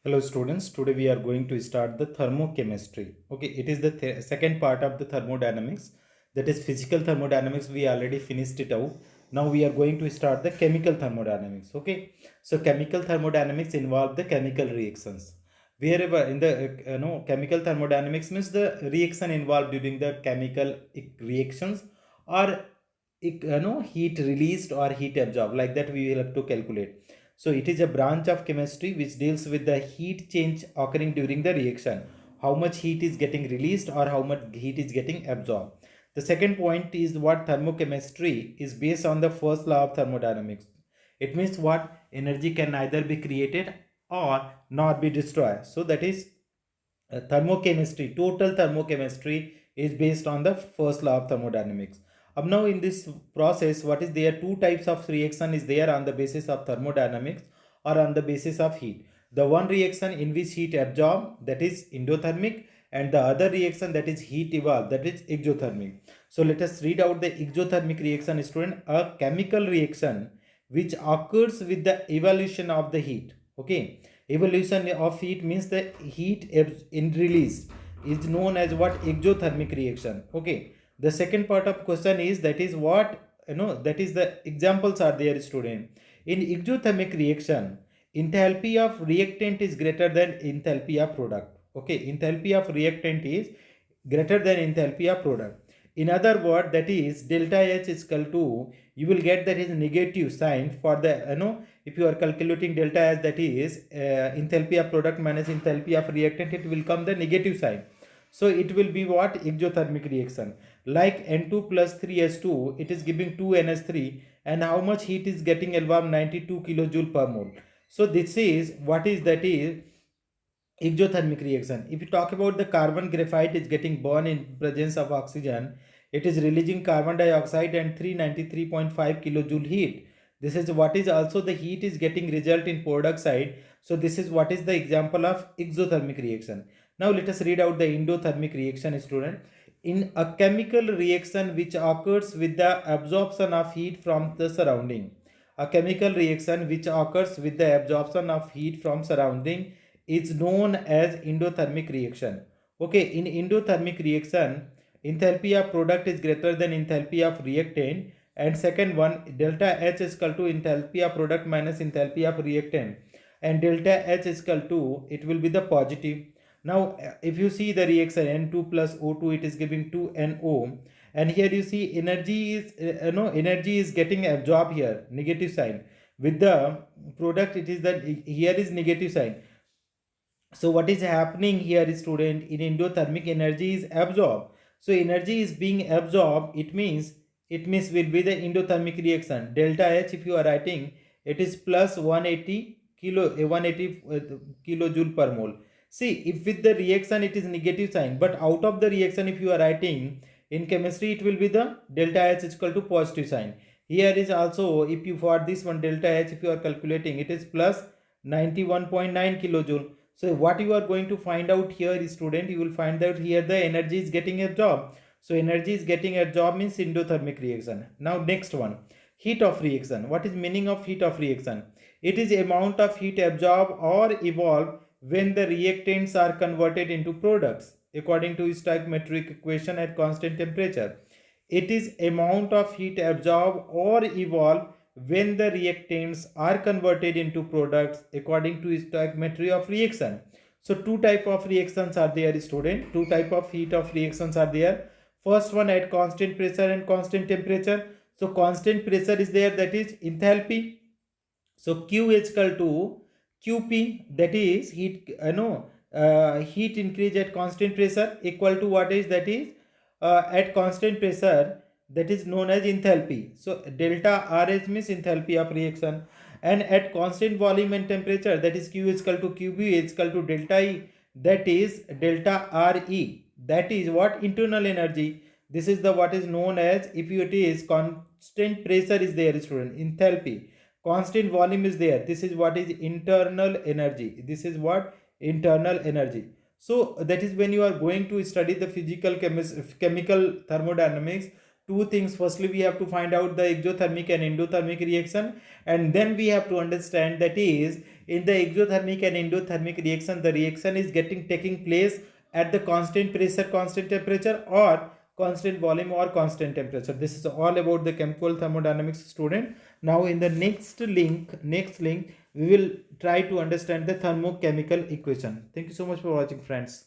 Hello students, today we are going to start the thermochemistry. Okay, it is the second part of the thermodynamics, that is physical thermodynamics. We already finished it out. Now we are going to start the chemical thermodynamics. Okay, so chemical thermodynamics involve the chemical reactions. Wherever in the chemical thermodynamics means the reaction involved during the chemical reactions or heat released or heat absorbed, like that we will have to calculate. So it is a branch of chemistry which deals with the heat change occurring during the reaction. How much heat is getting released or how much heat is getting absorbed. The second point is what thermochemistry is based on the first law of thermodynamics. It means what energy can neither be created or nor be destroyed. So that is thermochemistry, total thermochemistry is based on the first law of thermodynamics. Now in this process, what is there? Two types of reaction is there on the basis of thermodynamics or on the basis of heat. The one reaction in which heat absorbed, that is endothermic, and the other reaction that is heat evolved, that is exothermic. So let us read out the exothermic reaction, student. A chemical reaction which occurs with the evolution of the heat. Okay, evolution of heat means the heat in release is known as what? Exothermic reaction. Okay, the second part of question is, that is what, that is the examples are there, student. In exothermic reaction, enthalpy of reactant is greater than enthalpy of product. Okay, enthalpy of reactant is greater than enthalpy of product. In other word, that is delta H is equal to, you will get that is negative sign for the, if you are calculating delta H, that is enthalpy of product minus enthalpy of reactant, it will come the negative sign. So it will be what? Exothermic reaction. Like N2 plus 3H2, it is giving 2NH3, and how much heat is getting absorbed? 92 kilojoule per mole. So this is what is, that is exothermic reaction. If you talk about the carbon graphite is getting burned in presence of oxygen, it is releasing carbon dioxide and 393.5 kilojoule heat. This is what is also the heat is getting result in product side. So this is what is the example of exothermic reaction. Now let us read out the endothermic reaction, student. In a chemical reaction which occurs with the absorption of heat from the surrounding. A chemical reaction which occurs with the absorption of heat from surrounding is known as endothermic reaction. Okay, in endothermic reaction, enthalpy of product is greater than enthalpy of reactant, and second one, delta H is equal to enthalpy of product minus enthalpy of reactant, and delta H is equal to, it will be the positive. Now if you see the reaction N2 plus O2, it is giving 2NO, and here you see energy is energy is getting absorbed here, negative sign. With the product, it is that here is negative sign. So what is happening here, student? In endothermic, energy is absorbed. So energy is being absorbed, it means will be the endothermic reaction. Delta H, if you are writing, it is plus 180 kilojoule per mole. See, if with the reaction it is negative sign, but out of the reaction if you are writing in chemistry, it will be the delta H is equal to positive sign. Here is also, if you for this one delta H, if you are calculating, it is plus 91.9 kilojoule. So what you are going to find out here, student, you will find out here the energy is getting absorbed. So energy is getting absorbed means endothermic reaction. Now next one, heat of reaction. What is meaning of heat of reaction? It is amount of heat absorbed or evolved when the reactants are converted into products according to stoichiometric equation at constant temperature. It is amount of heat absorbed or evolved when the reactants are converted into products according to stoichiometry of reaction. So two type of reactions are there, student. Two type of heat of reactions are there. First one at constant pressure and constant temperature. So constant pressure is there, that is enthalpy. So Q is equal to QP, that is heat, heat increase at constant pressure, equal to what is, that is at constant pressure, that is known as enthalpy. So delta RH means enthalpy of reaction, and at constant volume and temperature, that is Q is equal to QB is equal to delta E, that is delta RE, that is what? Internal energy. This is the what is known as, if it is constant pressure is there, student, enthalpy, constant volume is there, this is what is internal energy. This is what? Internal energy. So that is when you are going to study the chemical thermodynamics, two things. Firstly, we have to find out the exothermic and endothermic reaction, and then we have to understand, that is In the exothermic and endothermic reaction, the reaction is taking place at the constant pressure, constant temperature, or constant volume or constant temperature. This is all about the chemical thermodynamics, student. Now in the next link we will try to understand the thermochemical equation. Thank you so much for watching, friends.